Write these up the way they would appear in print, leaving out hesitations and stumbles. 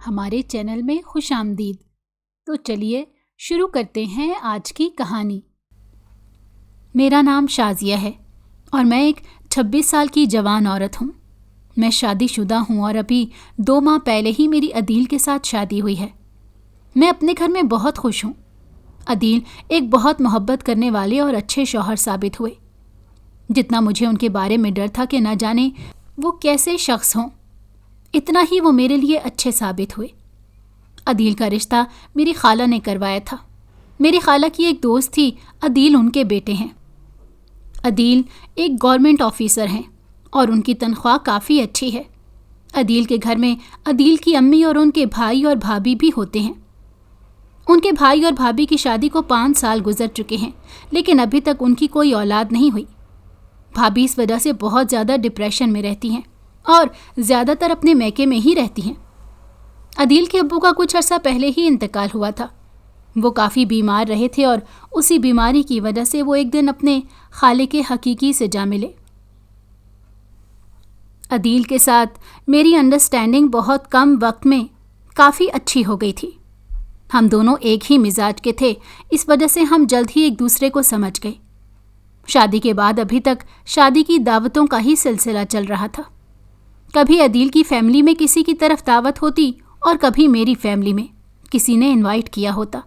ہمارے چینل میں خوش آمدید۔ تو چلیے شروع کرتے ہیں آج کی کہانی۔ میرا نام شازیہ ہے اور میں ایک 26 سال کی جوان عورت ہوں۔ میں شادی شدہ ہوں اور ابھی 2 ماہ پہلے ہی میری عدیل کے ساتھ شادی ہوئی ہے۔ میں اپنے گھر میں بہت خوش ہوں۔ عدیل ایک بہت محبت کرنے والے اور اچھے شوہر ثابت ہوئے۔ جتنا مجھے ان کے بارے میں ڈر تھا کہ نہ جانے وہ کیسے شخص ہوں، اتنا ہی وہ میرے لیے اچھے ثابت ہوئے۔ عدیل کا رشتہ میری خالہ نے کروایا تھا۔ میری خالہ کی ایک دوست تھی، عدیل ان کے بیٹے ہیں۔ عدیل ایک گورنمنٹ آفیسر ہیں اور ان کی تنخواہ کافی اچھی ہے۔ عدیل کے گھر میں عدیل کی امی اور ان کے بھائی اور بھابھی بھی ہوتے ہیں۔ ان کے بھائی اور بھابھی کی شادی کو 5 سال گزر چکے ہیں، لیکن ابھی تک ان کی کوئی اولاد نہیں ہوئی۔ بھابھی اس وجہ سے بہت زیادہ ڈپریشن میں رہتی ہیں اور زیادہ تر اپنے میکے میں ہی رہتی ہیں۔ عدیل کے ابو کا کچھ عرصہ پہلے ہی انتقال ہوا تھا۔ وہ کافی بیمار رہے تھے اور اسی بیماری کی وجہ سے وہ ایک دن اپنے خالق حقیقی سے جا ملے۔ عدیل کے ساتھ میری انڈرسٹینڈنگ بہت کم وقت میں کافی اچھی ہو گئی تھی۔ ہم دونوں ایک ہی مزاج کے تھے، اس وجہ سے ہم جلد ہی ایک دوسرے کو سمجھ گئے۔ شادی کے بعد ابھی تک شادی کی دعوتوں کا ہی سلسلہ چل رہا تھا۔ کبھی عدیل کی فیملی میں کسی کی طرف دعوت ہوتی اور کبھی میری فیملی میں کسی نے انوائٹ کیا ہوتا۔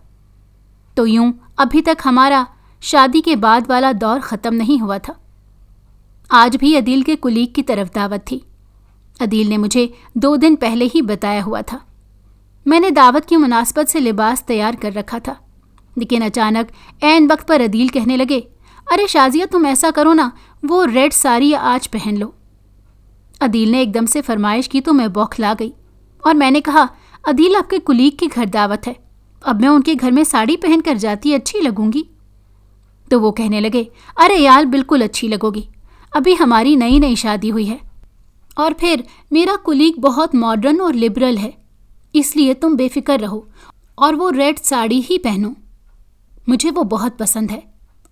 تو یوں ابھی تک ہمارا شادی کے بعد والا دور ختم نہیں ہوا تھا۔ آج بھی عدیل کے کولیگ کی طرف دعوت تھی۔ عدیل نے مجھے 2 دن پہلے ہی بتایا ہوا تھا۔ میں نے دعوت کی مناسبت سے لباس تیار کر رکھا تھا، لیکن اچانک عین وقت پر عدیل کہنے لگے، ارے شازیہ تم ایسا کرو نا، وہ ریڈ ساری آج پہن لو۔ عدیل نے ایک دم سے فرمائش کی تو میں بوکھلا گئی اور میں نے کہا، عدیل آپ کے کولیگ کی گھر دعوت ہے، اب میں ان کے گھر میں ساڑی پہن کر جاتی اچھی لگوں گی؟ تو وہ کہنے لگے، ارے یار بالکل اچھی لگو گی، ابھی ہماری نئی شادی ہوئی ہے، اور پھر میرا کولیگ بہت ماڈرن اور لبرل ہے، اس لیے تم بے فکر رہو اور وہ ریڈ ساڑی ہی پہنو۔ مجھے وہ بہت پسند ہے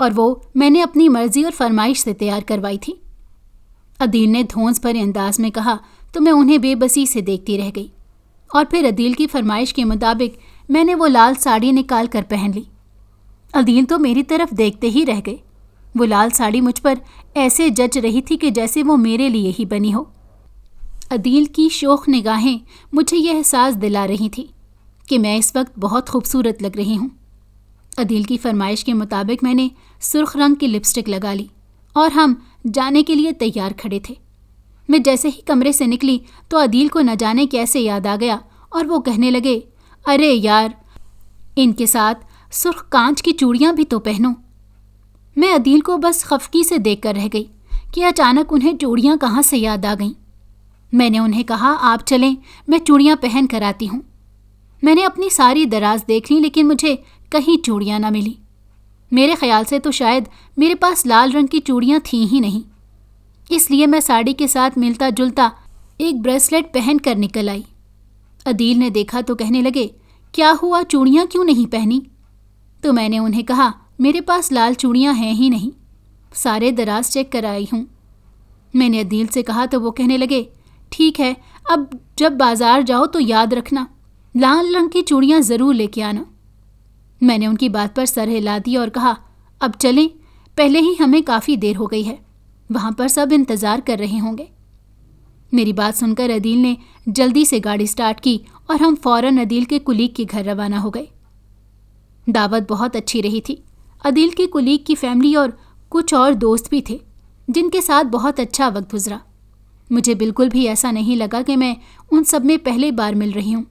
اور وہ میں نے اپنی مرضی اور فرمائش سے تیار کروائی تھی۔ عدیل نے دھونس بھرے انداز میں کہا تو میں انہیں بے بسی سے دیکھتی رہ گئی، اور پھر عدیل کی فرمائش کے مطابق میں نے وہ لال ساڑی نکال کر پہن لی۔ عدیل تو میری طرف دیکھتے ہی رہ گئے۔ وہ لال ساڑی مجھ پر ایسے جچ رہی تھی کہ جیسے وہ میرے لیے ہی بنی ہو۔ عدیل کی شوخ نگاہیں مجھے یہ احساس دلا رہی تھی کہ میں اس وقت بہت خوبصورت لگ رہی ہوں۔ عدیل کی فرمائش کے مطابق میں نے سرخ رنگ کی لپسٹک لگا لی اور ہم جانے کے لیے تیار کھڑے تھے۔ میں جیسے ہی کمرے سے نکلی تو عدیل کو نہ جانے کیسے یاد آ گیا اور وہ کہنے لگے، ارے یار ان کے ساتھ سرخ کانچ کی چوڑیاں بھی تو پہنو۔ میں عدیل کو بس خفگی سے دیکھ کر رہ گئی کہ اچانک انہیں چوڑیاں کہاں سے یاد آ گئیں۔ میں نے انہیں کہا، آپ چلیں، میں چوڑیاں پہن کر آتی ہوں۔ میں نے اپنی ساری دراز دیکھ لی لیکن مجھے کہیں چوڑیاں نہ ملی۔ میرے خیال سے تو شاید میرے پاس لال رنگ کی چوڑیاں تھیں ہی نہیں، اس لیے میں ساڑی کے ساتھ ملتا جلتا ایک بریسلیٹ پہن کر نکل آئی۔ عدیل نے دیکھا تو کہنے لگے، کیا ہوا، چوڑیاں کیوں نہیں پہنی؟ تو میں نے انہیں کہا، میرے پاس لال چوڑیاں ہیں ہی نہیں، سارے دراز چیک کر آئی ہوں۔ میں نے عدیل سے کہا تو وہ کہنے لگے، ٹھیک ہے، اب جب بازار جاؤ تو یاد رکھنا لال رنگ کی چوڑیاں ضرور لے کے آنا۔ میں نے ان کی بات پر سر ہلا دیا اور کہا، اب چلیں، پہلے ہی ہمیں کافی دیر ہو گئی ہے، وہاں پر سب انتظار کر رہے ہوں گے۔ میری بات سن کر عدیل نے جلدی سے گاڑی سٹارٹ کی اور ہم فوراً عدیل کے کولیگ کے گھر روانہ ہو گئے۔ دعوت بہت اچھی رہی تھی۔ عدیل کی کولیگ کی فیملی اور کچھ اور دوست بھی تھے جن کے ساتھ بہت اچھا وقت گزرا۔ مجھے بالکل بھی ایسا نہیں لگا کہ میں ان سب میں پہلے بار مل رہی ہوں۔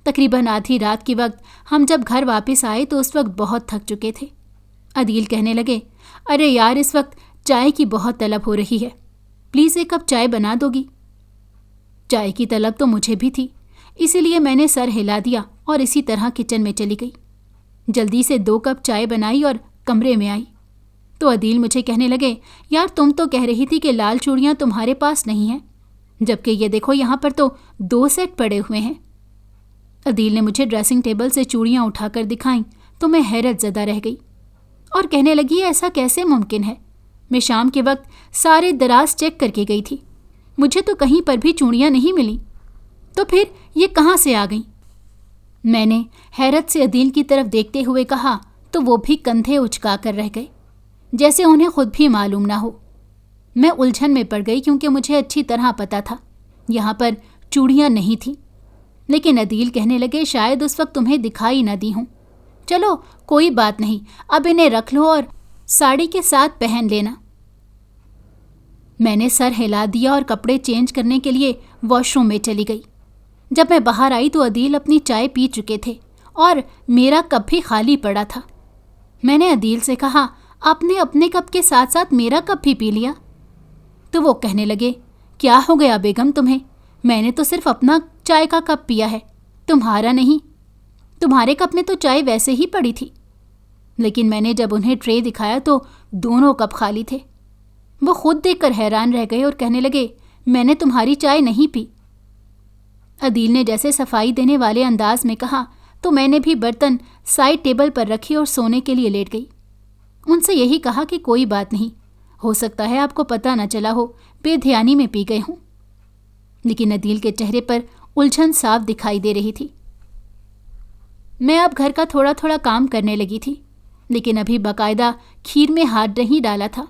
تقریباً آدھی رات کے وقت ہم جب گھر واپس آئے تو اس وقت بہت تھک چکے تھے۔ عدیل کہنے لگے، ارے یار اس وقت چائے کی بہت طلب ہو رہی ہے، پلیز 1 کپ چائے بنا دو گی؟ چائے کی طلب تو مجھے بھی تھی، اسی لیے میں نے سر ہلا دیا اور اسی طرح کچن میں چلی گئی۔ جلدی سے 2 کپ چائے بنائی اور کمرے میں آئی تو عدیل مجھے کہنے لگے، یار تم تو کہہ رہی تھی کہ لال چوڑیاں تمہارے پاس نہیں ہیں، جبکہ یہ دیکھو یہاں پر تو 2 سیٹ پڑے ہوئے ہیں۔ عدیل نے مجھے ڈریسنگ ٹیبل سے چوڑیاں اٹھا کر دکھائیں تو میں حیرت زدہ رہ گئی اور کہنے لگی، ایسا کیسے ممکن ہے؟ میں شام کے وقت سارے دراز چیک کر کے گئی تھی، مجھے تو کہیں پر بھی چوڑیاں نہیں ملی، تو پھر یہ کہاں سے آ گئیں؟ میں نے حیرت سے عدیل کی طرف دیکھتے ہوئے کہا تو وہ بھی کندھے اچکا کر رہ گئے، جیسے انہیں خود بھی معلوم نہ ہو۔ میں الجھن میں پڑ گئی کیونکہ مجھے اچھی طرح پتا تھا یہاں پر چوڑیاں نہیں تھیں، لیکن عدیل کہنے لگے شاید اس وقت تمہیں دکھائی نہ دی ہوں۔ چلو کوئی بات نہیں، اب انہیں رکھ لو اور ساڑی کے ساتھ پہن لینا۔ میں نے سر ہلا دیا اور کپڑے چینج کرنے کے لیے واش روم میں چلی گئی۔ جب میں باہر آئی تو عدیل اپنی چائے پی چکے تھے اور میرا کپ بھی خالی پڑا تھا۔ میں نے عدیل سے کہا آپ نے اپنے کپ کے ساتھ ساتھ میرا کپ بھی پی لیا؟ تو وہ کہنے لگے کیا ہو گیا بیگم تمہیں؟ میں نے تو صرف اپنا چائے کا کپ پیا ہے، تمہارا نہیں۔ تمہارے کپ میں تو چائے ویسے ہی پڑی تھی۔ لیکن میں نے جب انہیں ٹرے دکھایا تو دونوں کپ خالی تھے۔ وہ خود دیکھ کر حیران رہ گئے اور کہنے لگے میں نے تمہاری چائے نہیں پی۔ عدیل نے جیسے صفائی دینے والے انداز میں کہا تو میں نے بھی برتن سائڈ ٹیبل پر رکھے اور سونے کے لیے لیٹ گئی۔ ان سے یہی کہا کہ کوئی بات نہیں، ہو سکتا ہے آپ کو پتہ نہ چلا ہو، بے دھیانی میں پی گئے ہوں۔ لیکن عدیل کے چہرے پر الجھن صاف دکھائی دے رہی تھی۔ میں اب گھر کا تھوڑا تھوڑا کام کرنے لگی تھی، لیکن ابھی باقاعدہ کھیر میں ہاتھ نہیں ڈالا تھا۔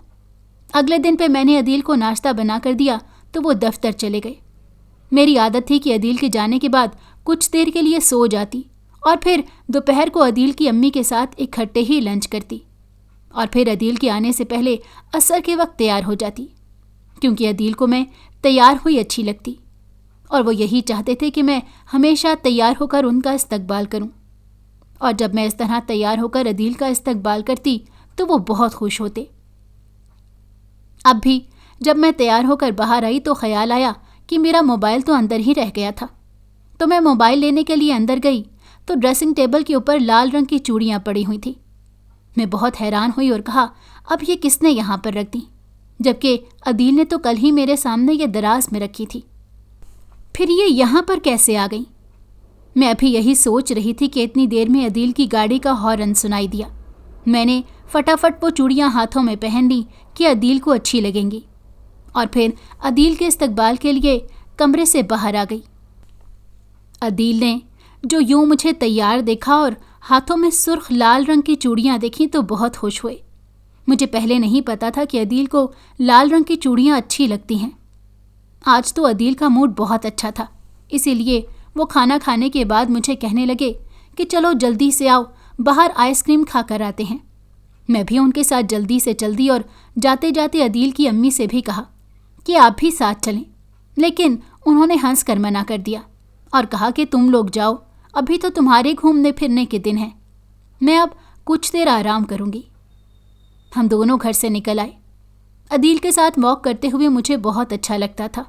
اگلے دن پہ میں نے عدیل کو ناشتہ بنا کر دیا تو وہ دفتر چلے گئے۔ میری عادت تھی کہ عدیل کے جانے کے بعد کچھ دیر کے لیے سو جاتی اور پھر دوپہر کو عدیل کی امی کے ساتھ اکٹھے ہی لنچ کرتی اور پھر عدیل کے آنے سے پہلے عصر کے وقت تیار ہو جاتی، کیونکہ عدیل کو میں تیار ہوئی اچھی لگتی اور وہ یہی چاہتے تھے کہ میں ہمیشہ تیار ہو کر ان کا استقبال کروں، اور جب میں اس طرح تیار ہو کر عدیل کا استقبال کرتی تو وہ بہت خوش ہوتے۔ اب بھی جب میں تیار ہو کر باہر آئی تو خیال آیا کہ میرا موبائل تو اندر ہی رہ گیا تھا، تو میں موبائل لینے کے لیے اندر گئی تو ڈریسنگ ٹیبل کے اوپر لال رنگ کی چوڑیاں پڑی ہوئی تھیں۔ میں بہت حیران ہوئی اور کہا اب یہ کس نے یہاں پر رکھ دیں، جبکہ عدیل نے تو کل ہی میرے سامنے یہ دراز میں رکھی تھی، پھر یہ یہاں پر کیسے آ گئیں؟ میں ابھی یہی سوچ رہی تھی کہ اتنی دیر میں عدیل کی گاڑی کا ہارن سنائی دیا۔ میں نے فٹافٹ وہ چوڑیاں ہاتھوں میں پہن لی کہ عدیل کو اچھی لگیں گی، اور پھر عدیل کے استقبال کے لیے کمرے سے باہر آ گئی۔ عدیل نے جو یوں مجھے تیار دیکھا اور ہاتھوں میں سرخ لال رنگ کی چوڑیاں دیکھیں تو بہت خوش ہوئے۔ مجھے پہلے نہیں پتا تھا کہ عدیل کو لال رنگ کی چوڑیاں اچھی لگتی ہیں۔ آج تو عدیل کا موڈ بہت اچھا تھا، اسی لیے وہ کھانا کھانے کے بعد مجھے کہنے لگے کہ چلو جلدی سے آؤ، باہر آئس کریم کھا کر آتے ہیں۔ میں بھی ان کے ساتھ جلدی سے چل دی اور جاتے جاتے عدیل کی امی سے بھی کہا کہ آپ بھی ساتھ چلیں، لیکن انہوں نے ہنس کر منع کر دیا اور کہا کہ تم لوگ جاؤ، ابھی تو تمہارے گھومنے پھرنے کے دن ہیں، میں اب کچھ دیر آرام کروں گی۔ ہم دونوں گھر سے نکل آئے۔ عدیل کے ساتھ واک کرتے ہوئے مجھے بہت اچھا لگتا تھا۔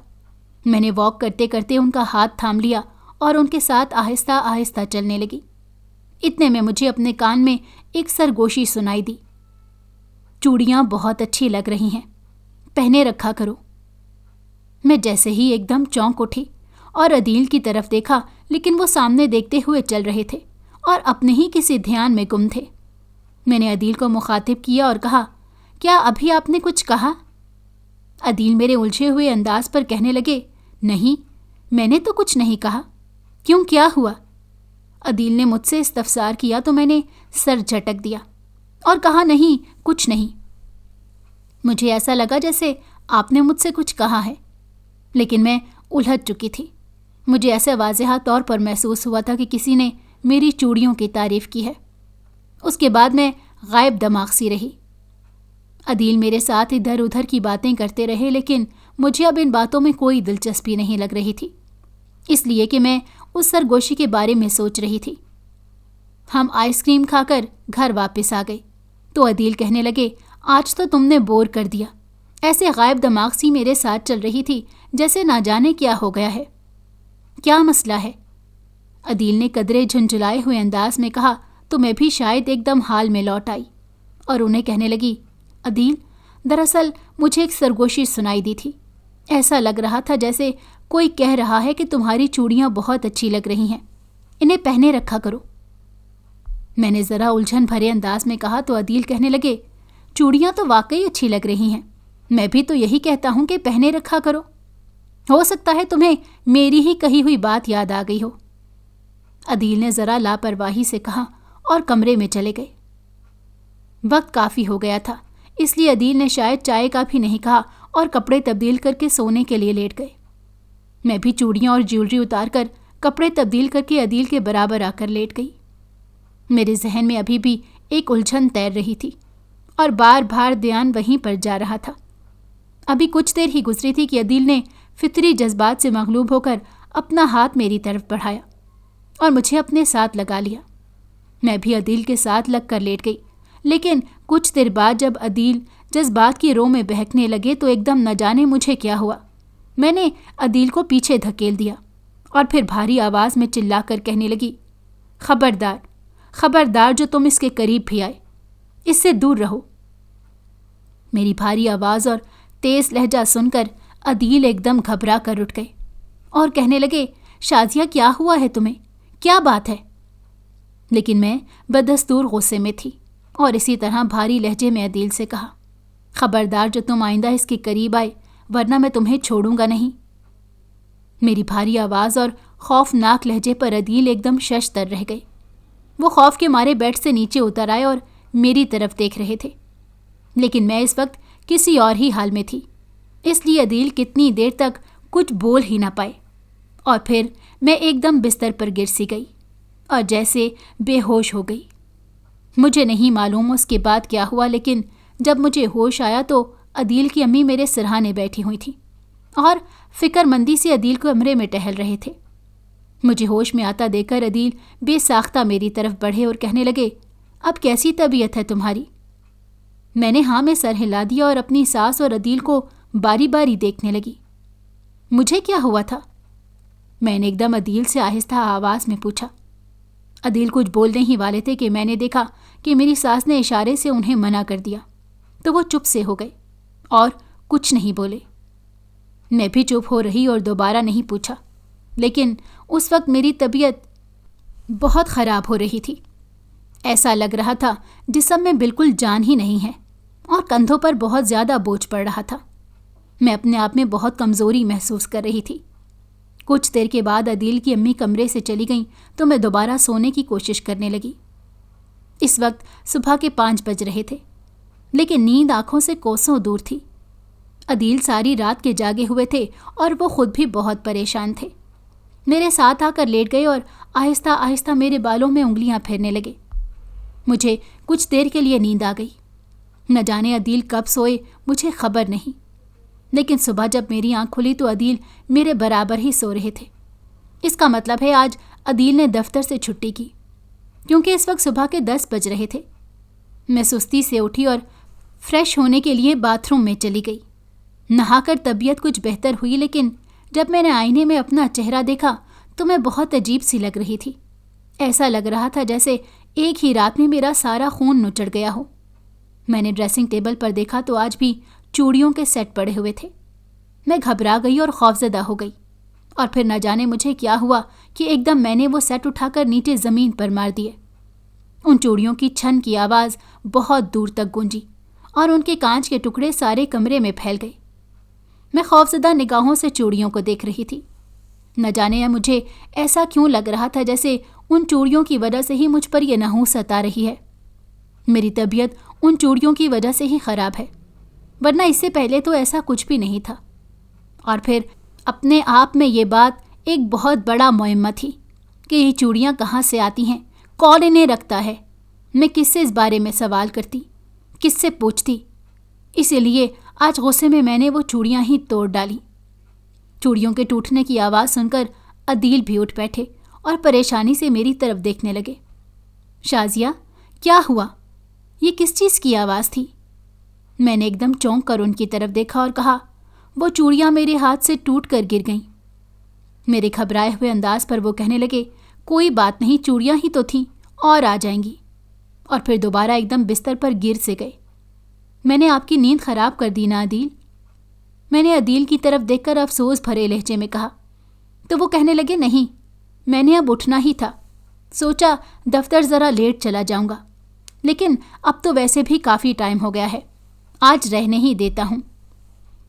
میں نے واک کرتے کرتے ان کا ہاتھ تھام لیا اور ان کے ساتھ آہستہ آہستہ چلنے لگی۔ اتنے میں مجھے اپنے کان میں ایک سرگوشی سنائی دی، چوڑیاں بہت اچھی لگ رہی ہیں، پہنے رکھا کرو۔ میں جیسے ہی ایک دم چونک اٹھی اور عدیل کی طرف دیکھا، لیکن وہ سامنے دیکھتے ہوئے چل رہے تھے اور اپنے ہی کسی دھیان میں گم تھے۔ میں نے عدیل کو مخاطب کیا اور کہا کیا ابھی آپ نے کچھ کہا؟ عدیل میرے الجھے ہوئے انداز پر کہنے لگے نہیں، میں نے تو کچھ نہیں کہا۔ کیوں، کیا ہوا؟ عدیل نے مجھ سے استفسار کیا تو میں نے سر جھٹک دیا اور کہا نہیں، کچھ نہیں۔ مجھے ایسا لگا جیسے آپ نے مجھ سے کچھ کہا ہے، لیکن میں الجھ چکی تھی۔ مجھے ایسے واضح طور پر محسوس ہوا تھا کہ کسی نے میری چوڑیوں کی تعریف کی ہے۔ اس کے بعد میں غائب دماغ سی رہی۔ عدیل میرے ساتھ ادھر ادھر کی باتیں کرتے رہے، لیکن مجھے اب ان باتوں میں کوئی دلچسپی نہیں لگ رہی تھی، اس لیے کہ میں اس سرگوشی کے بارے میں سوچ رہی تھی۔ ہم آئس کریم کھا کر گھر واپس آ گئے تو عدیل کہنے لگے آج تو تم نے بور کر دیا، ایسے غائب دماغ سی میرے ساتھ چل رہی تھی جیسے نہ جانے کیا ہو گیا ہے۔ کیا مسئلہ ہے؟ عدیل نے قدرے جھنجھلائے ہوئے انداز میں کہا تو میں بھی شاید ایک دم حال میں لوٹ آئی اور انہیں کہنے لگی عدیل، دراصل مجھے ایک سرگوشی سنائی دی تھی، ایسا لگ رہا تھا جیسے کوئی کہہ رہا ہے کہ تمہاری چوڑیاں بہت اچھی لگ رہی ہیں، انہیں پہنے رکھا کرو۔ میں نے ذرا الجھن بھرے انداز میں کہا تو عدیل کہنے لگے چوڑیاں تو واقعی اچھی لگ رہی ہیں، میں بھی تو یہی کہتا ہوں کہ پہنے رکھا کرو۔ ہو سکتا ہے تمہیں میری ہی کہی ہوئی بات یاد آ گئی ہو، عدیل نے ذرا لاپرواہی سے کہا اور کمرے میں چلے گئے۔ وقت کافی ہو گیا تھا، اس لیے عدیل نے شاید چائے کا بھی نہیں کہا اور کپڑے تبدیل کر کے سونے کے لیے لیٹ گئے۔ میں بھی چوڑیاں اور جیولری اتار کر کپڑے تبدیل کر کے عدیل کے برابر آ کر لیٹ گئی۔ میرے ذہن میں ابھی بھی ایک الجھن تیر رہی تھی اور بار بار دھیان وہیں پر جا رہا تھا۔ ابھی کچھ دیر ہی گزری تھی کہ عدیل نے فطری جذبات سے مغلوب ہو کر اپنا ہاتھ میری طرف بڑھایا اور مجھے اپنے ساتھ لگا لیا۔ میں بھی عدیل کے ساتھ لگ کر لیٹ گئی، لیکن کچھ دیر بعد جب عدیل جذبات کی رو میں بہکنے لگے تو ایک دم نہ جانے مجھے کیا ہوا، میں نے عدیل کو پیچھے دھکیل دیا اور پھر بھاری آواز میں چلا کر کہنے لگی، خبردار، خبردار جو تم اس کے قریب بھی آئے، اس سے دور رہو۔ میری بھاری آواز اور تیز لہجہ سن کر عدیل ایک دم گھبرا کر اٹھ گئے اور کہنے لگے، شازیہ کیا ہوا ہے تمہیں؟ کیا بات ہے؟ لیکن میں بدستور غصے میں تھی اور اسی طرح بھاری لہجے میں عدیل سے کہا، خبردار جو تم آئندہ اس کے قریب آئے، ورنہ میں تمہیں چھوڑوں گا نہیں۔ میری بھاری آواز اور خوفناک لہجے پر عدیل ایک دم ششدر رہ گئے۔ وہ خوف کے مارے بیڈ سے نیچے اتر آئے اور میری طرف دیکھ رہے تھے، لیکن میں اس وقت کسی اور ہی حال میں تھی، اس لیے عدیل کتنی دیر تک کچھ بول ہی نہ پائے اور پھر میں ایک دم بستر پر گر سی گئی اور جیسے بے ہوش ہو گئی۔ مجھے نہیں معلوم اس کے بعد کیا ہوا، لیکن جب مجھے ہوش آیا تو عدیل کی امی میرے سرہانے بیٹھی ہوئی تھیں اور فکر مندی سے عدیل کو کمرے میں ٹہل رہے تھے۔ مجھے ہوش میں آتا دیکھ کر عدیل بے ساختہ میری طرف بڑھے اور کہنے لگے، اب کیسی طبیعت ہے تمہاری؟ میں نے ہاں میں سر ہلا دیا اور اپنی ساس اور عدیل کو باری باری دیکھنے لگی۔ مجھے کیا ہوا تھا؟ میں نے ایک دم عدیل سے آہستہ آواز میں پوچھا۔ عدیل کچھ بولنے ہی والے تھے کہ میں نے دیکھا کہ میری ساس نے اشارے سے انہیں منع کر دیا، تو وہ چپ سے ہو گئے اور کچھ نہیں بولے۔ میں بھی چپ ہو رہی اور دوبارہ نہیں پوچھا، لیکن اس وقت میری طبیعت بہت خراب ہو رہی تھی۔ ایسا لگ رہا تھا جسم میں بالکل جان ہی نہیں ہے اور کندھوں پر بہت زیادہ بوجھ پڑ رہا تھا۔ میں اپنے آپ میں بہت کمزوری محسوس کر رہی تھی۔ کچھ دیر کے بعد عدیل کی امی کمرے سے چلی گئیں تو میں دوبارہ سونے کی کوشش کرنے لگی۔ اس وقت صبح کے 5 بج رہے تھے، لیکن نیند آنکھوں سے کوسوں دور تھی۔ عدیل ساری رات کے جاگے ہوئے تھے اور وہ خود بھی بہت پریشان تھے۔ میرے ساتھ آ کر لیٹ گئے اور آہستہ آہستہ میرے بالوں میں انگلیاں پھیرنے لگے۔ مجھے کچھ دیر کے لیے نیند آ گئی۔ نہ جانے عدیل کب سوئے مجھے خبر نہیں، لیکن صبح جب میری آنکھ کھلی تو عدیل میرے برابر ہی سو رہے تھے۔ اس کا مطلب ہے آج عدیل نے دفتر سے چھٹی کی، کیونکہ اس وقت صبح کے 10 بج رہے تھے۔ میں سستی سے اٹھی اور فریش ہونے کے لیے باتھ روم میں چلی گئی۔ نہا کر طبیعت کچھ بہتر ہوئی، لیکن جب میں نے آئینے میں اپنا چہرہ دیکھا تو میں بہت عجیب سی لگ رہی تھی۔ ایسا لگ رہا تھا جیسے ایک ہی رات میں میرا سارا خون نچڑ گیا ہو۔ میں نے ڈریسنگ ٹیبل پر دیکھا تو آج بھی چوڑیوں کے سیٹ پڑے ہوئے تھے۔ میں گھبرا گئی اور خوفزدہ ہو گئی، اور پھر نہ جانے مجھے کیا ہوا کہ ایک دم میں نے وہ سیٹ اٹھا کر نیچے زمین پر مار دیے۔ ان چوڑیوں کی چھن کی آواز بہت دور تک گونجی اور ان کے کانچ کے ٹکڑے سارے کمرے میں پھیل گئے۔ میں خوفزدہ نگاہوں سے چوڑیوں کو دیکھ رہی تھی۔ نہ جانے مجھے ایسا کیوں لگ رہا تھا جیسے ان چوڑیوں کی وجہ سے ہی مجھ پر یہ نحوست آ رہی ہے۔ میری طبیعت ان چوڑیوں کی وجہ سے ہی خراب ہے، ورنہ اس سے پہلے تو ایسا کچھ بھی نہیں تھا۔ اور پھر اپنے آپ میں یہ بات ایک بہت بڑا معمہ تھی کہ یہ چوڑیاں کہاں سے آتی ہیں، کون انہیں رکھتا ہے۔ میں کس سے اس بارے میں سوال کرتی، کس سے پوچھتی؟ اسی لیے آج غصے میں نے وہ چوڑیاں ہی توڑ ڈالیں۔ چوڑیوں کے ٹوٹنے کی آواز سن کر عدیل بھی اٹھ بیٹھے اور پریشانی سے میری طرف دیکھنے لگے۔ شازیہ، کیا ہوا؟ یہ کس چیز کی آواز تھی؟ میں نے ایک دم چونک کر ان کی طرف دیکھا اور کہا، وہ چوڑیاں میرے ہاتھ سے ٹوٹ کر گر گئیں۔ میرے گھبرائے ہوئے انداز پر وہ کہنے لگے، کوئی بات نہیں، چوڑیاں ہی تو تھیں، اور آ جائیں گی۔ اور پھر دوبارہ ایک دم بستر پر گر سے گئے۔ میں نے آپ کی نیند خراب کر دی نا عدیل؟ میں نے عدیل کی طرف دیکھ کر افسوس بھرے لہجے میں کہا، تو وہ کہنے لگے، نہیں، میں نے اب اٹھنا ہی تھا، سوچا دفتر ذرا لیٹ چلا جاؤں گا، لیکن اب تو ویسے بھی کافی ٹائم ہو گیا ہے، آج رہنے ہی دیتا ہوں۔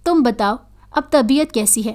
تم بتاؤ اب طبیعت کیسی ہے؟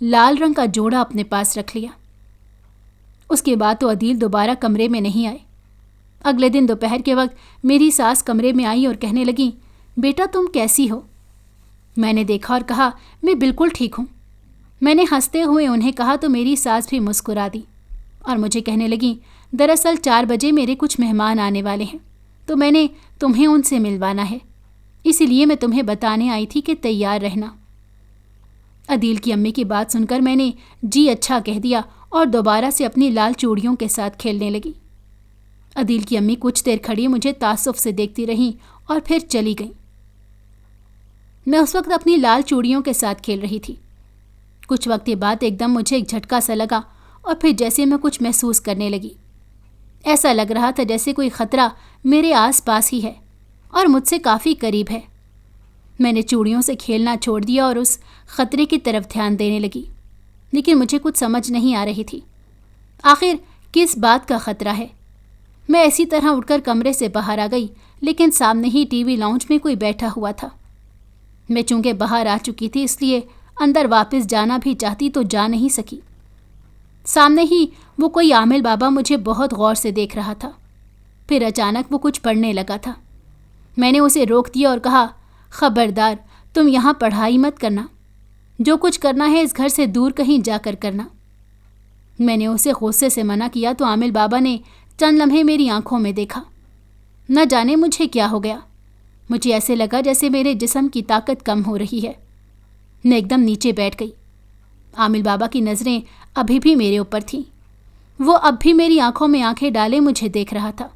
لال رنگ کا جوڑا اپنے پاس رکھ لیا۔ اس کے بعد تو عدیل دوبارہ کمرے میں نہیں آئے۔ اگلے دن دوپہر کے وقت میری ساس کمرے میں آئی اور کہنے لگیں، بیٹا تم کیسی ہو؟ میں نے دیکھا اور کہا، میں بالکل ٹھیک ہوں۔ میں نے ہنستے ہوئے انہیں کہا تو میری ساس بھی مسکرا دی اور مجھے کہنے لگیں، دراصل 4 بجے میرے کچھ مہمان آنے والے ہیں تو میں نے تمہیں ان سے ملوانا ہے، اسی لیے میں تمہیں بتانے آئی تھی کہ تیار رہنا۔ عدیل کی امی کی بات سن کر میں نے جی اچھا کہہ دیا اور دوبارہ سے اپنی لال چوڑیوں کے ساتھ کھیلنے لگی۔ عدیل کی امی کچھ دیر کھڑی مجھے تعصب سے دیکھتی رہیں اور پھر چلی گئیں۔ میں اس وقت اپنی لال چوڑیوں کے ساتھ کھیل رہی تھی۔ کچھ وقت بعد ایک دم مجھے ایک جھٹکا سا لگا اور پھر جیسے میں کچھ محسوس کرنے لگی۔ ایسا لگ رہا تھا جیسے کوئی خطرہ میرے آس پاس ہی ہے اور مجھ سے کافی قریب ہے۔ میں نے چوڑیوں سے کھیلنا چھوڑ دیا اور اس خطرے کی طرف دھیان دینے لگی، لیکن مجھے کچھ سمجھ نہیں آ رہی تھی۔ آخر کس بات کا خطرہ ہے؟ میں اسی طرح اٹھ کر کمرے سے باہر آ گئی، لیکن سامنے ہی ٹی وی لاؤنج میں کوئی بیٹھا ہوا تھا۔ میں چونکہ باہر آ چکی تھی اس لیے اندر واپس جانا بھی چاہتی تو جا نہیں سکی۔ سامنے ہی وہ کوئی عامل بابا مجھے بہت غور سے دیکھ رہا تھا۔ پھر اچانک وہ کچھ پڑھنے لگا تھا۔ میں نے اسے روک دیا اور کہا، خبردار تم یہاں پڑھائی مت کرنا، جو کچھ کرنا ہے اس گھر سے دور کہیں جا کر کرنا۔ میں نے اسے غصے سے منع کیا تو عامل بابا نے چند لمحے میری آنکھوں میں دیکھا۔ نہ جانے مجھے کیا ہو گیا، مجھے ایسے لگا جیسے میرے جسم کی طاقت کم ہو رہی ہے۔ میں ایک دم نیچے بیٹھ گئی۔ عامل بابا کی نظریں ابھی بھی میرے اوپر تھیں۔ وہ اب بھی میری آنکھوں میں آنکھیں ڈالے مجھے دیکھ رہا تھا۔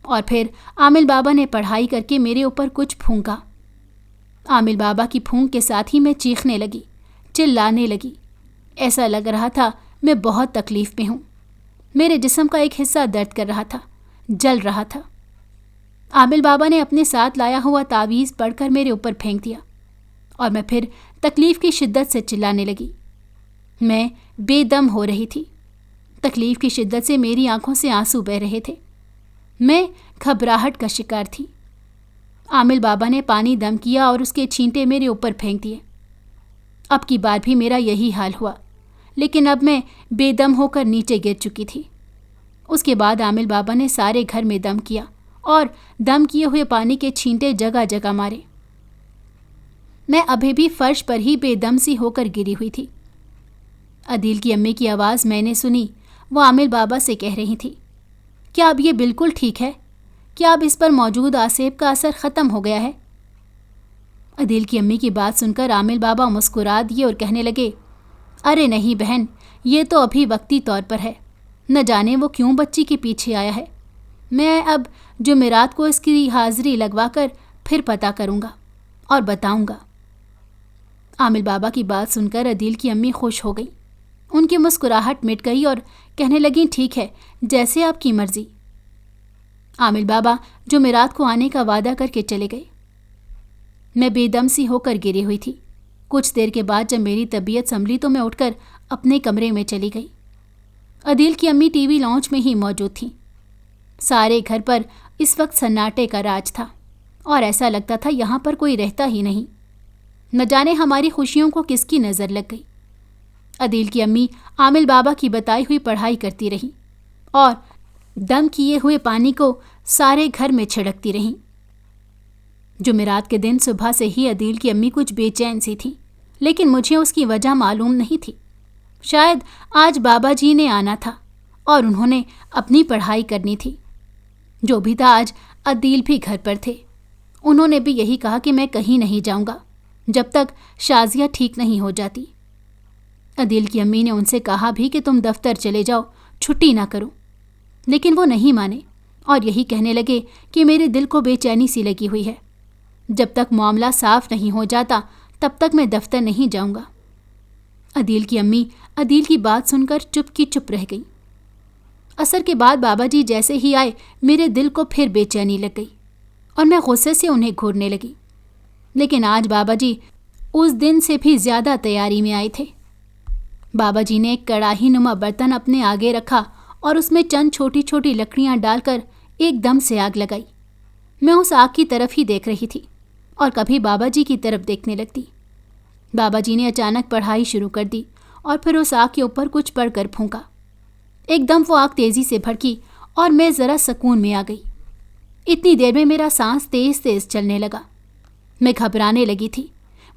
اور پھر عامل بابا نے پڑھائی کر کے میرے اوپر کچھ پھونکا۔ عامل بابا کی پھونک کے ساتھ ہی میں چیخنے لگی، چلانے لگی۔ ایسا لگ رہا تھا میں بہت تکلیف میں ہوں۔ میرے جسم کا ایک حصہ درد کر رہا تھا، جل رہا تھا۔ عامل بابا نے اپنے ساتھ لایا ہوا تعویذ پڑھ کر میرے اوپر پھینک دیا اور میں پھر تکلیف کی شدت سے چلانے لگی۔ میں بے دم ہو رہی تھی۔ تکلیف کی شدت سے میری آنکھوں سے آنسو بہہ رہے تھے۔ میں گھبراہٹ کا شکار تھی۔ عامل بابا نے پانی دم کیا اور اس کے چھینٹے میرے اوپر پھینک دیے۔ اب کی بار بھی میرا یہی حال ہوا، لیکن اب میں بے دم ہو کر نیچے گر چکی تھی۔ اس کے بعد عامل بابا نے سارے گھر میں دم کیا اور دم کیے ہوئے پانی کے چھینٹے جگہ جگہ مارے۔ میں ابھی بھی فرش پر ہی بے دم سی ہو کر گری ہوئی تھی۔ عدیل کی امی کی آواز میں نے سنی۔ وہ عامل بابا سے کہہ رہی تھی، کیا اب یہ بالکل ٹھیک ہے؟ کیا اب اس پر موجود آسیب کا اثر ختم ہو گیا ہے؟ عدیل کی امی کی بات سن کر عامل بابا مسکرا دیے اور کہنے لگے، ارے نہیں بہن، یہ تو ابھی وقتی طور پر ہے، نہ جانے وہ کیوں بچی کے پیچھے آیا ہے۔ میں اب جمعرات کو اس کی حاضری لگوا کر پھر پتہ کروں گا اور بتاؤں گا۔ عامل بابا کی بات سن کر عدیل کی امی خوش ہو گئی۔ ان کی مسکراہٹ مٹ گئی اور کہنے لگیں، ٹھیک ہے، جیسے آپ کی مرضی۔ عامل بابا جمعرات کو آنے کا وعدہ کر کے چلے گئے۔ میں بے دم سی ہو کر گری ہوئی تھی۔ کچھ دیر کے بعد جب میری طبیعت سنبھلی تو میں اٹھ کر اپنے کمرے میں چلی گئی۔ عدیل کی امی ٹی وی لاؤنج میں ہی موجود تھیں۔ سارے گھر پر اس وقت سناٹے کا راج تھا اور ایسا لگتا تھا یہاں پر کوئی رہتا ہی نہیں۔ نہ جانے ہماری خوشیوں کو کس کی نظر لگ گئی۔ عدیل کی امی عامل بابا کی بتائی ہوئی پڑھائی کرتی رہیں اور دم کیے ہوئے پانی کو سارے گھر میں چھڑکتی رہیں۔ جمعرات کے دن صبح سے ہی عدیل کی امی کچھ بے چین سی تھی، لیکن مجھے اس کی وجہ معلوم نہیں تھی۔ شاید آج بابا جی نے آنا تھا اور انہوں نے اپنی پڑھائی کرنی تھی۔ جو بھی تھا، آج عدیل بھی گھر پر تھے۔ انہوں نے بھی یہی کہا کہ میں کہیں نہیں جاؤں گا جب تک شازیہ ٹھیک نہیں ہو جاتی۔ عدیل کی امی نے ان سے کہا بھی کہ تم دفتر چلے جاؤ، چھٹی نہ کرو، لیکن وہ نہیں مانے اور یہی کہنے لگے کہ میرے دل کو بے چینی سی لگی ہوئی ہے۔ جب تک معاملہ صاف نہیں ہو جاتا تب تک میں دفتر نہیں جاؤں گا۔ عدیل کی امی عدیل کی بات سن کر چپ کی چپ رہ گئی۔ عصر کے بعد بابا جی جیسے ہی آئے میرے دل کو پھر بے چینی لگ گئی اور میں غصے سے انہیں گھورنے لگی۔ لیکن آج بابا جی اس دن سے بھی زیادہ تیاری میں آئے تھے۔ بابا جی نے ایک کڑاہی نما برتن اپنے آگے رکھا اور اس میں چند چھوٹی چھوٹی لکڑیاں ڈال کر ایک دم سے آگ لگائی۔ میں اس آگ کی طرف ہی دیکھ رہی تھی اور کبھی بابا جی کی طرف دیکھنے لگتی۔ بابا جی نے اچانک پڑھائی شروع کر دی اور پھر اس آگ کے اوپر کچھ پڑھ کر پھونکا۔ ایک دم وہ آگ تیزی سے بھڑکی اور میں ذرا سکون میں آ گئی۔ اتنی دیر میں میرا سانس تیز تیز چلنے لگا۔ میں گھبرانے لگی تھی۔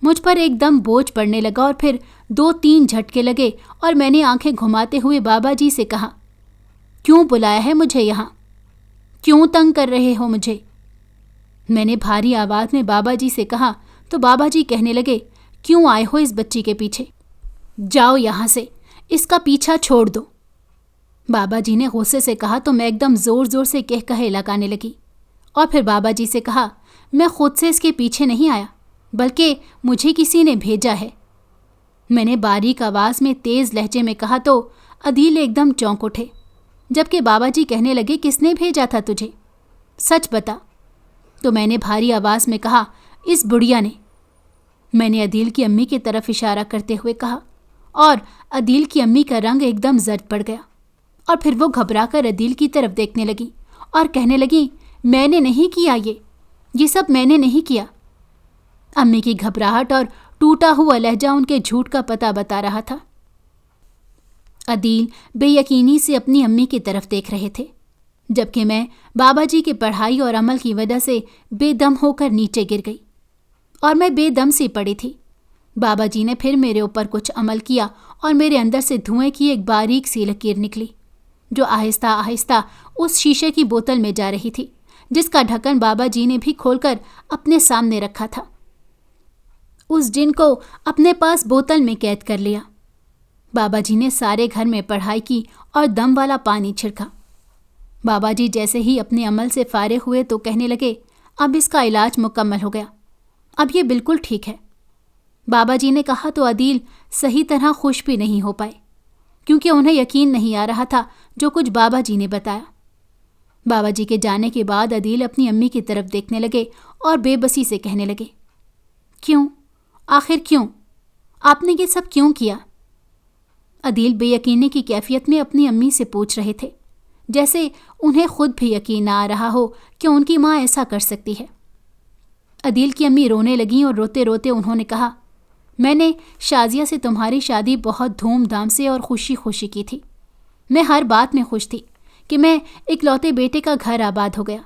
مجھ پر ایک دم بوجھ پڑنے لگا اور پھر 2-3 جھٹکے لگے اور میں نے آنکھیں گھماتے ہوئے بابا جی سے کہا، کیوں بلایا ہے مجھے یہاں؟ کیوں تنگ کر رہے ہو مجھے؟ میں نے بھاری آواز میں بابا جی سے کہا تو بابا جی کہنے لگے، کیوں آئے ہو اس بچی کے پیچھے؟ جاؤ یہاں سے، اس کا پیچھا چھوڑ دو۔ بابا جی نے غصے سے کہا تو میں ایک دم زور زور سے کہے لگانے لگی اور پھر بابا جی سے کہا، میں خود سے اس کے پیچھے نہیں آیا بلکہ مجھے کسی نے بھیجا ہے۔ میں نے باریک آواز میں تیز لہجے میں کہا تو عدیل ایک دم چونک اٹھے، جبکہ بابا جی کہنے لگے، کس نے بھیجا تھا تجھے؟ سچ بتا۔ تو میں نے بھاری آواز میں کہا، اس بڑھیا نے۔ میں نے عدیل کی امی کی طرف اشارہ کرتے ہوئے کہا اور عدیل کی امی کا رنگ ایک دم زرد پڑ گیا اور پھر وہ گھبرا کر عدیل کی طرف دیکھنے لگی اور کہنے لگی، میں نے نہیں کیا، یہ سب میں نے نہیں کیا۔ امی کی گھبراہٹ اور ٹوٹا ہوا لہجہ ان کے جھوٹ کا پتہ بتا رہا تھا۔ عدیل بے یقینی سے اپنی امی کی طرف دیکھ رہے تھے، جبکہ میں بابا جی کی پڑھائی اور عمل کی وجہ سے بے دم ہو کر نیچے گر گئی اور میں بے دم سی پڑی تھی۔ بابا جی نے پھر میرے اوپر کچھ عمل کیا اور میرے اندر سے دھوئیں کی ایک باریک سی لکیر نکلی جو آہستہ آہستہ اس شیشے کی بوتل میں جا رہی تھی جس کا ڈھکن بابا جی نے بھی کھول کر اپنے سامنے رکھا تھا۔ اس جن کو اپنے پاس بوتل میں قید کر لیا۔ بابا جی نے سارے گھر میں پڑھائی کی اور دم والا پانی چھڑکا۔ بابا جی جیسے ہی اپنے عمل سے فارغ ہوئے تو کہنے لگے، اب اس کا علاج مکمل ہو گیا، اب یہ بالکل ٹھیک ہے۔ بابا جی نے کہا تو عدیل صحیح طرح خوش بھی نہیں ہو پائے کیونکہ انہیں یقین نہیں آ رہا تھا جو کچھ بابا جی نے بتایا۔ بابا جی کے جانے کے بعد عدیل اپنی امی کی طرف دیکھنے لگے اور بے بسی سے کہنے لگے، کیوں؟ آخر کیوں؟ آپ نے یہ سب کیوں کیا؟ عدیل بے یقینی کی کیفیت میں اپنی امی سے پوچھ رہے تھے، جیسے انہیں خود بھی یقین نہ آ رہا ہو کہ ان کی ماں ایسا کر سکتی ہے۔ عدیل کی امی رونے لگیں اور روتے روتے انہوں نے کہا، میں نے شازیہ سے تمہاری شادی بہت دھوم دھام سے اور خوشی خوشی کی تھی۔ میں ہر بات میں خوش تھی کہ میں اکلوتے بیٹے کا گھر آباد ہو گیا،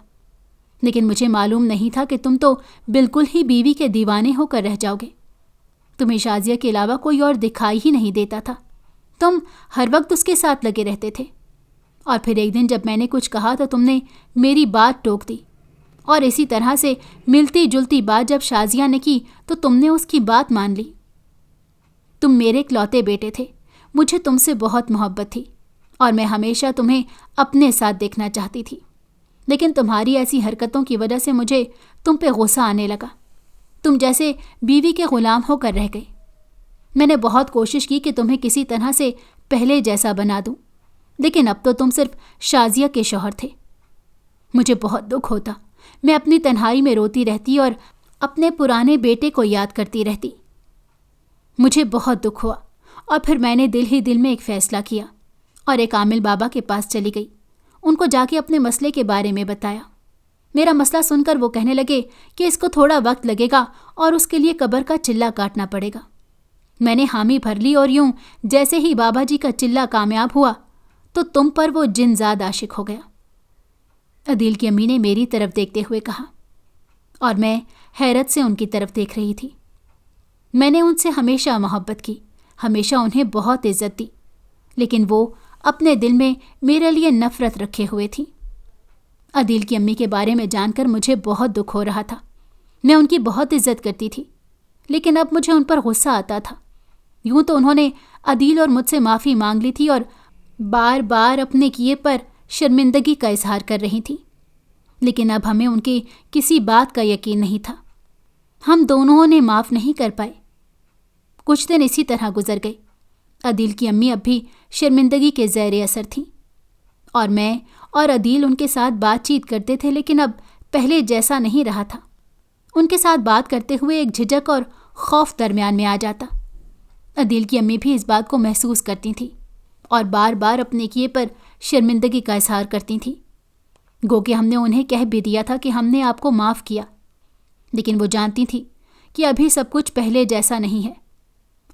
لیکن مجھے معلوم نہیں تھا کہ تم تو بالکل ہی بیوی کے دیوانے ہو کر رہ جاؤ گے۔ تمہیں شازیہ کے علاوہ کوئی اور دکھائی ہی نہیں دیتا تھا، تم ہر وقت اس کے ساتھ لگے رہتے تھے، اور پھر ایک دن جب میں نے کچھ کہا تو تم نے میری بات ٹوک دی، اور اسی طرح سے ملتی جلتی بات جب شازیہ نے کی تو تم نے اس کی بات مان لی۔ تم میرے اکلوتے بیٹے تھے، مجھے تم سے بہت محبت تھی اور میں ہمیشہ تمہیں اپنے ساتھ دیکھنا چاہتی تھی، لیکن تمہاری ایسی حرکتوں کی وجہ سے مجھے تم پہ غصہ آنے لگا۔ تم جیسے بیوی کے غلام ہو کر رہ گئے۔ میں نے بہت کوشش کی کہ تمہیں کسی طرح سے پہلے جیسا بنا دوں، لیکن اب تو تم صرف شازیہ کے شوہر تھے۔ مجھے بہت دکھ ہوتا، میں اپنی تنہائی میں روتی رہتی اور اپنے پرانے بیٹے کو یاد کرتی رہتی۔ مجھے بہت دکھ ہوا اور پھر میں نے دل ہی دل میں ایک فیصلہ کیا اور ایک عامل بابا کے پاس چلی گئی، ان کو جا کے اپنے مسئلے کے بارے میں بتایا۔ میرا مسئلہ سن کر وہ کہنے لگے کہ اس کو تھوڑا وقت لگے گا اور اس کے لیے قبر کا چلہ کاٹنا پڑے گا۔ میں نے حامی بھر لی اور یوں جیسے ہی بابا جی کا چلہ کامیاب ہوا تو تم پر وہ جن زاد عاشق ہو گیا۔ عدیل کی امی نے میری طرف دیکھتے ہوئے کہا، اور میں حیرت سے ان کی طرف دیکھ رہی تھی۔ میں نے ان سے ہمیشہ محبت کی، ہمیشہ انہیں بہت عزت دی، لیکن وہ اپنے دل میں میرے لیے نفرت رکھے ہوئے تھی۔ عدیل کی امی کے بارے میں جان کر مجھے بہت دکھ ہو رہا تھا۔ میں ان کی بہت عزت کرتی تھی، لیکن اب مجھے ان پر غصہ آتا تھا۔ یوں تو انہوں نے عدیل اور مجھ سے معافی مانگ لی تھی اور بار بار اپنے کیے پر شرمندگی کا اظہار کر رہی تھی، لیکن اب ہمیں ان کی کسی بات کا یقین نہیں تھا۔ ہم دونوں نے معاف نہیں کر پائے۔ کچھ دن اسی طرح گزر گئے۔ عدیل کی امی اب بھی شرمندگی کے زیر اثر تھیں، اور میں اور عدیل ان کے ساتھ بات چیت کرتے تھے، لیکن اب پہلے جیسا نہیں رہا تھا۔ ان کے ساتھ بات کرتے ہوئے ایک جھجک اور خوف درمیان میں آ جاتا۔ عدیل کی امی بھی اس بات کو محسوس کرتی تھیں اور بار بار اپنے کیے پر شرمندگی کا اظہار کرتی تھیں، گو کہ ہم نے انہیں کہہ بھی دیا تھا کہ ہم نے آپ کو معاف کیا، لیکن وہ جانتی تھی کہ ابھی سب کچھ پہلے جیسا نہیں ہے